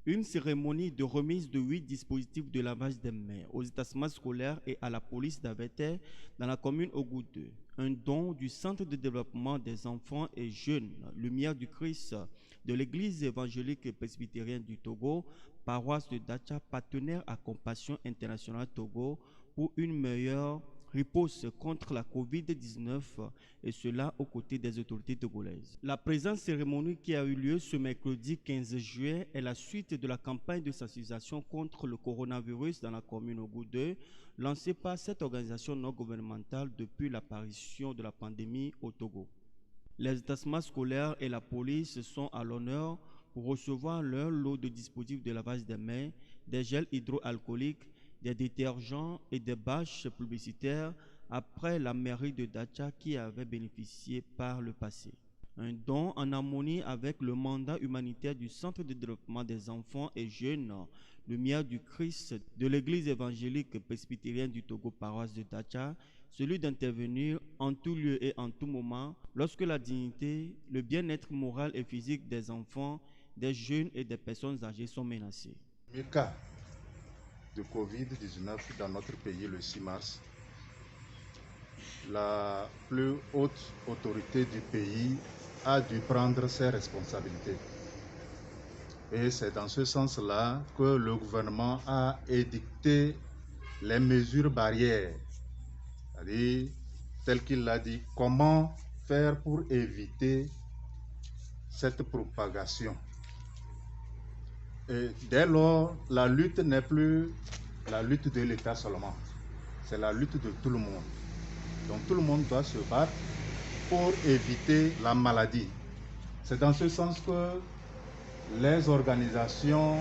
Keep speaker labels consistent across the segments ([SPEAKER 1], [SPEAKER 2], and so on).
[SPEAKER 1] Une cérémonie de remise de 8 dispositifs de lavage des mains aux établissements scolaires et à la police d'Aveter dans la commune Ogout 2. Un don du Centre de développement des enfants et jeunes Lumière du Christ de l'Église évangélique presbytérienne du Togo, paroisse de Dacha, partenaire à Compassion internationale Togo pour une meilleure riposte contre la COVID-19 et cela aux côtés des autorités togolaises. La présente cérémonie qui a eu lieu ce mercredi 15 juillet est la suite de la campagne de sensibilisation contre le coronavirus dans la commune Ogout 2 lancée par cette organisation non gouvernementale depuis l'apparition de la pandémie au Togo. Les établissements scolaires et la police sont à l'honneur pour recevoir leur lot de dispositifs de lavage des mains, des gels hydroalcooliques, des détergents et des bâches publicitaires après la mairie de Dacha qui avait bénéficié par le passé. Un don en harmonie avec le mandat humanitaire du Centre de développement des enfants et jeunes Lumière du Christ de l'Église évangélique presbytérienne du Togo, paroisse de Dacha, celui d'intervenir en tout lieu et en tout moment lorsque la dignité, le bien-être moral et physique des enfants, des jeunes et des personnes âgées sont menacés.
[SPEAKER 2] Le cas de Covid-19 dans notre pays le 6 mars, la plus haute autorité du pays a dû prendre ses responsabilités. Et c'est dans ce sens-là que le gouvernement a édicté les mesures barrières, c'est-à-dire, tel qu'il l'a dit, comment faire pour éviter cette propagation. Et dès lors, la lutte n'est plus la lutte de l'État seulement, c'est la lutte de tout le monde. Donc tout le monde doit se battre pour éviter la maladie. C'est dans ce sens que les organisations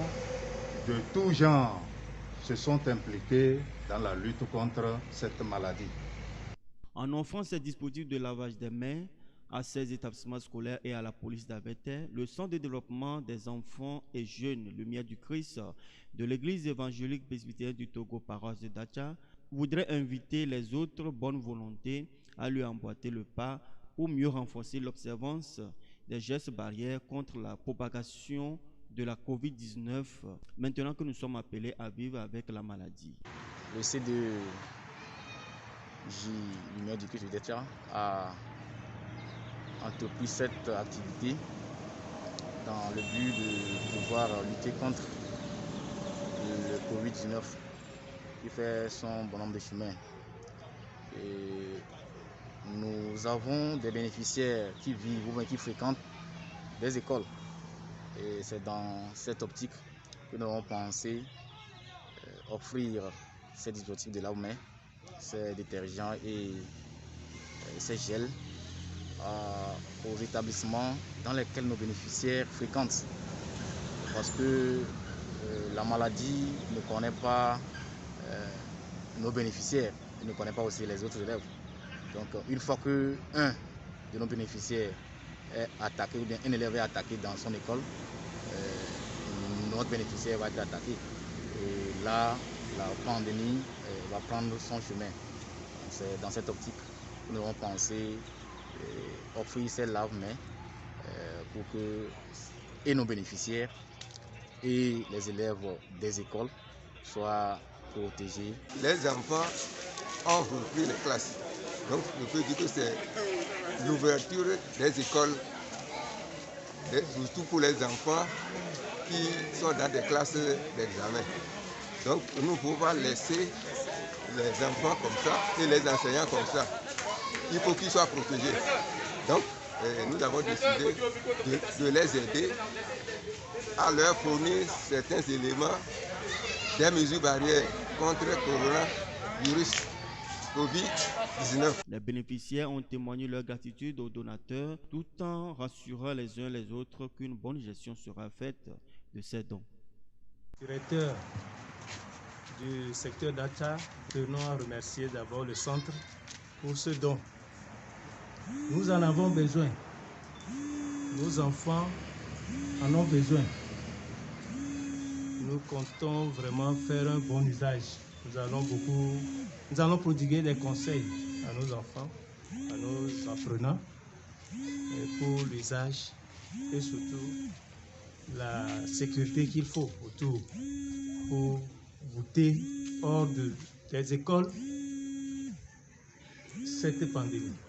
[SPEAKER 2] de tout genre se sont impliquées dans la lutte contre cette maladie.
[SPEAKER 1] En offrant ces dispositifs de lavage des mains à ces établissements scolaires et à la police d'Aveter, le Centre de développement des enfants et jeunes Lumière du Christ de l'Église évangélique presbytérienne du Togo, paroisse de Dacha, voudrait inviter les autres bonnes volontés à lui emboîter le pas pour mieux renforcer l'observance des gestes barrières contre la propagation de la COVID-19, maintenant que nous sommes appelés à vivre avec la maladie.
[SPEAKER 3] Le C2J Lumière du Christ de Dacha a entrepris cette activité dans le but de pouvoir lutter contre le Covid-19 qui fait son bonhomme de chemin. Et nous avons des bénéficiaires qui vivent ou bien qui fréquentent des écoles. Et c'est dans cette optique que nous avons pensé offrir ces dispositifs de lave-mains, ces détergents et ces gels aux établissements dans lesquels nos bénéficiaires fréquentent. Parce que la maladie ne connaît pas nos bénéficiaires, elle ne connaît pas aussi les autres élèves. Donc une fois qu'un de nos bénéficiaires est attaqué ou bien un élève est attaqué dans son école, notre bénéficiaire va être attaqué. Et là, la pandémie va prendre son chemin. C'est dans cette optique que nous avons pensé offrir ces lave-mains pour que et nos bénéficiaires et les élèves des écoles soient protégés.
[SPEAKER 4] Les enfants ont repris les classes. Donc, je peux dire que c'est l'ouverture des écoles, surtout pour les enfants qui sont dans des classes d'examen. Donc, nous ne pouvons pas laisser les enfants comme ça et les enseignants comme ça. Il faut qu'ils soient protégés. Donc, nous avons décidé de les aider à leur fournir certains éléments, des mesures barrières contre le coronavirus COVID-19.
[SPEAKER 1] Les bénéficiaires ont témoigné leur gratitude aux donateurs tout en rassurant les uns les autres qu'une bonne gestion sera faite de ces dons.
[SPEAKER 5] Directeur du secteur Dacha, tenons à remercier d'abord le centre pour ce don. Nous en avons besoin. Nos enfants en ont besoin. Nous comptons vraiment faire un bon usage. Nous allons prodiguer des conseils à nos enfants, à nos apprenants pour l'usage et surtout la sécurité qu'il faut autour pour voter hors des écoles cette pandémie.